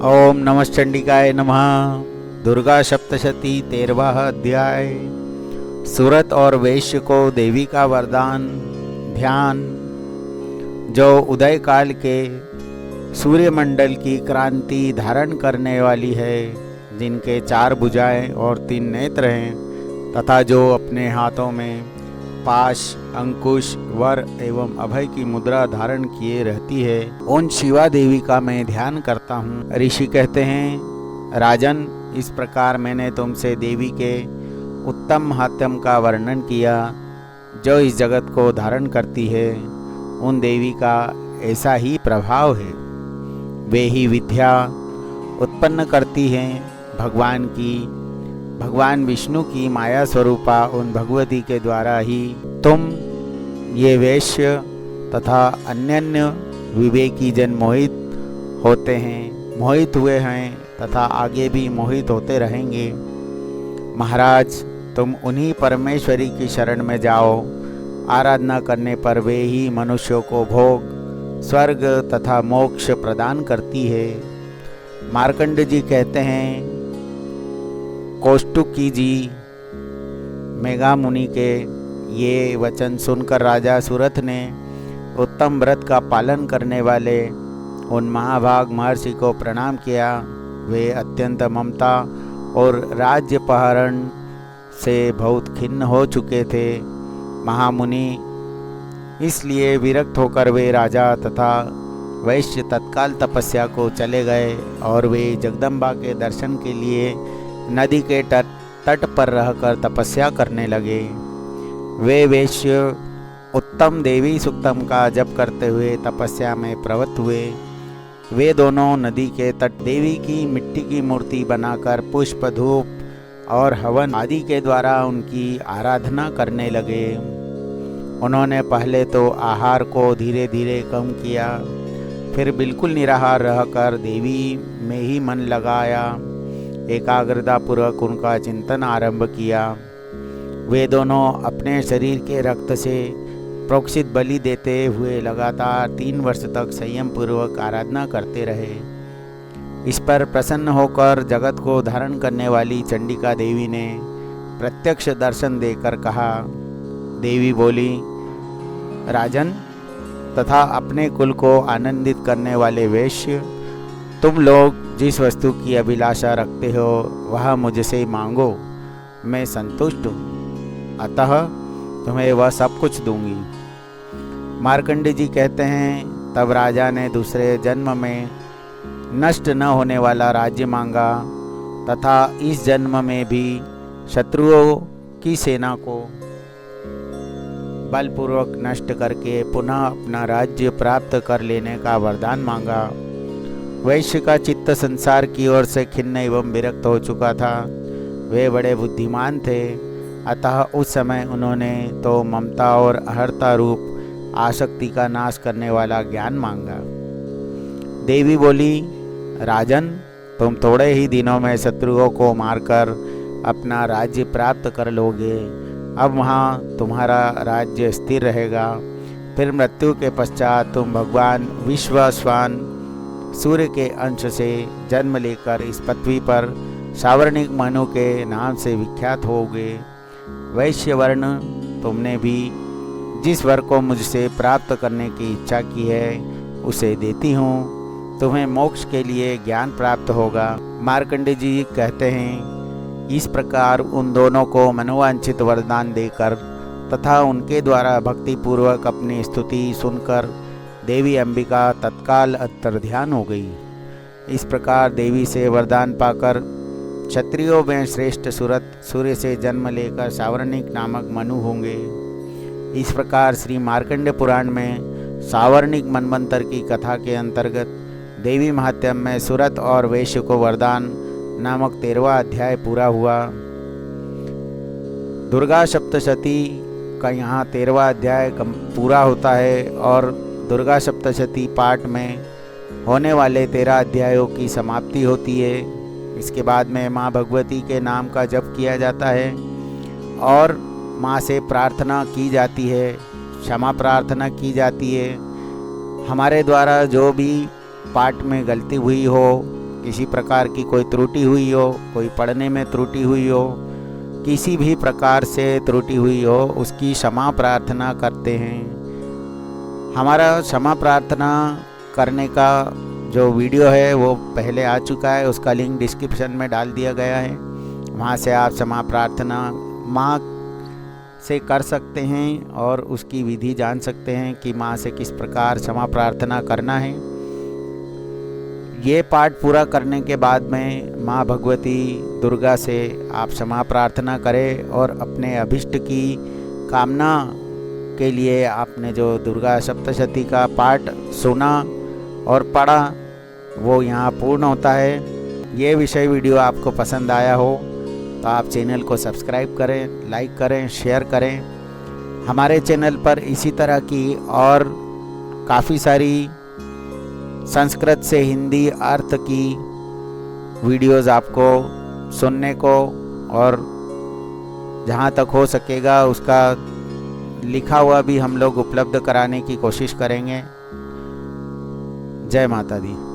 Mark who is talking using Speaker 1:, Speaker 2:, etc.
Speaker 1: ओम नमः चंडिकाय नमः। दुर्गा सप्तशती 13वां अध्याय। सूरत और वैश्य को देवी का वरदान। ध्यान। जो उदय काल के सूर्यमंडल की क्रांति धारण करने वाली है, जिनके 4 भुजाएं और 3 नेत्र हैं, तथा जो अपने हाथों में पाश, अंकुश, वर एवं अभय की मुद्रा धारण किए रहती है, उन शिवा देवी का मैं ध्यान करता हूँ। ऋषि कहते हैं, राजन, इस प्रकार मैंने तुमसे देवी के उत्तम महात्म्य का वर्णन किया, जो इस जगत को धारण करती है। उन देवी का ऐसा ही प्रभाव है। वे ही विद्या उत्पन्न करती हैं। भगवान विष्णु की माया स्वरूपा उन भगवती के द्वारा ही तुम ये वैश्य तथा अन्य विवेकी जन मोहित होते हैं, मोहित हुए हैं तथा आगे भी मोहित होते रहेंगे। महाराज, तुम उन्हीं परमेश्वरी की शरण में जाओ। आराधना करने पर वे ही मनुष्यों को भोग, स्वर्ग तथा मोक्ष प्रदान करती है। मार्कंड जी कहते हैं, कौष्टुकी जी मेघा मुनि के ये वचन सुनकर राजा सूरत ने उत्तम व्रत का पालन करने वाले उन महाभाग महर्षि को प्रणाम किया। वे अत्यंत ममता और राज्यपहरण से बहुत खिन्न हो चुके थे। महामुनि इसलिए विरक्त होकर वे राजा तथा वैश्य तत्काल तपस्या को चले गए और वे जगदम्बा के दर्शन के लिए नदी के तट पर रहकर तपस्या करने लगे। वे वैश्य उत्तम देवी सुक्तम का जप करते हुए तपस्या में प्रवृत्त हुए। वे दोनों नदी के तट देवी की मिट्टी की मूर्ति बनाकर पुष्प, धूप और हवन आदि के द्वारा उनकी आराधना करने लगे। उन्होंने पहले तो आहार को धीरे धीरे कम किया, फिर बिल्कुल निराहार रहकर देवी में ही मन लगाया। एकाग्रता पूर्वक उनका चिंतन आरंभ किया। वे दोनों अपने शरीर के रक्त से प्रोक्षित बलि देते हुए लगातार 3 वर्ष तक संयम पूर्वक आराधना करते रहे। इस पर प्रसन्न होकर जगत को धारण करने वाली चंडिका देवी ने प्रत्यक्ष दर्शन देकर कहा। देवी बोली, राजन तथा अपने कुल को आनंदित करने वाले वैश्य, तुम लोग जिस वस्तु की अभिलाषा रखते हो वह मुझसे मांगो, मैं संतुष्ट हूँ, अतः तुम्हें वह सब कुछ दूंगी। मार्कंड जी कहते हैं, तब राजा ने दूसरे जन्म में नष्ट न होने वाला राज्य मांगा तथा इस जन्म में भी शत्रुओं की सेना को बलपूर्वक नष्ट करके पुनः अपना राज्य प्राप्त कर लेने का वरदान मांगा। वैश्य का चित्त संसार की ओर से खिन्न एवं विरक्त हो चुका था। वे बड़े बुद्धिमान थे, अतः उस समय उन्होंने तो ममता और अहर्ता रूप आसक्ति का नाश करने वाला ज्ञान मांगा। देवी बोली, राजन, तुम थोड़े ही दिनों में शत्रुओं को मारकर अपना राज्य प्राप्त कर लोगे। अब वहाँ तुम्हारा राज्य स्थिर रहेगा। फिर मृत्यु के पश्चात तुम भगवान विश्वास्वान सूर्य के अंश से जन्म लेकर इस पृथ्वी पर सावर्णिक मनु के नाम से विख्यात होगे। वैश्य वर्ण, तुमने भी जिस वर को मुझसे प्राप्त करने की इच्छा की है उसे देती हूँ। तुम्हें मोक्ष के लिए ज्ञान प्राप्त होगा। मार्कंडेय जी कहते हैं, इस प्रकार उन दोनों को मनोवांछित वरदान देकर तथा उनके द्वारा भक्तिपूर्वक अपनी स्तुति सुनकर देवी अंबिका तत्काल अंतर्ध्यान हो गई। इस प्रकार देवी से वरदान पाकर क्षत्रियों में श्रेष्ठ सूरत सूर्य से जन्म लेकर सावर्णिक नामक मनु होंगे। इस प्रकार श्री मार्कंड पुराण में सावर्णिक मनवंतर की कथा के अंतर्गत देवी महात्म्य में सूरत और वैश्य को वरदान नामक 13वां अध्याय पूरा हुआ। दुर्गा सप्तशती का यहाँ 13वां अध्याय पूरा होता है और दुर्गा सप्तशती पाठ में होने वाले 13 अध्यायों की समाप्ति होती है। इसके बाद में माँ भगवती के नाम का जप किया जाता है और माँ से प्रार्थना की जाती है, क्षमा प्रार्थना की जाती है। हमारे द्वारा जो भी पाठ में गलती हुई हो किसी प्रकार की कोई त्रुटि हुई हो, कोई पढ़ने में त्रुटि हुई हो, किसी भी प्रकार से त्रुटि हुई हो, उसकी क्षमा प्रार्थना करते हैं। हमारा क्षमा प्रार्थना करने का जो वीडियो है वो पहले आ चुका है, उसका लिंक डिस्क्रिप्शन में डाल दिया गया है। वहाँ से आप क्षमा प्रार्थना माँ से कर सकते हैं और उसकी विधि जान सकते हैं कि माँ से किस प्रकार क्षमा प्रार्थना करना है। ये पाठ पूरा करने के बाद में माँ भगवती दुर्गा से आप क्षमा प्रार्थना करें और अपने अभिष्ट की कामना के लिए आपने जो दुर्गा सप्तशती का पाठ सुना और पढ़ा वो यहाँ पूर्ण होता है। ये विषय वीडियो आपको पसंद आया हो तो आप चैनल को सब्सक्राइब करें, लाइक करें, शेयर करें। हमारे चैनल पर इसी तरह की और काफ़ी सारी संस्कृत से हिंदी अर्थ की वीडियोस आपको सुनने को और जहाँ तक हो सकेगा उसका लिखा हुआ भी हम लोग उपलब्ध कराने की कोशिश करेंगे। जय माता दी।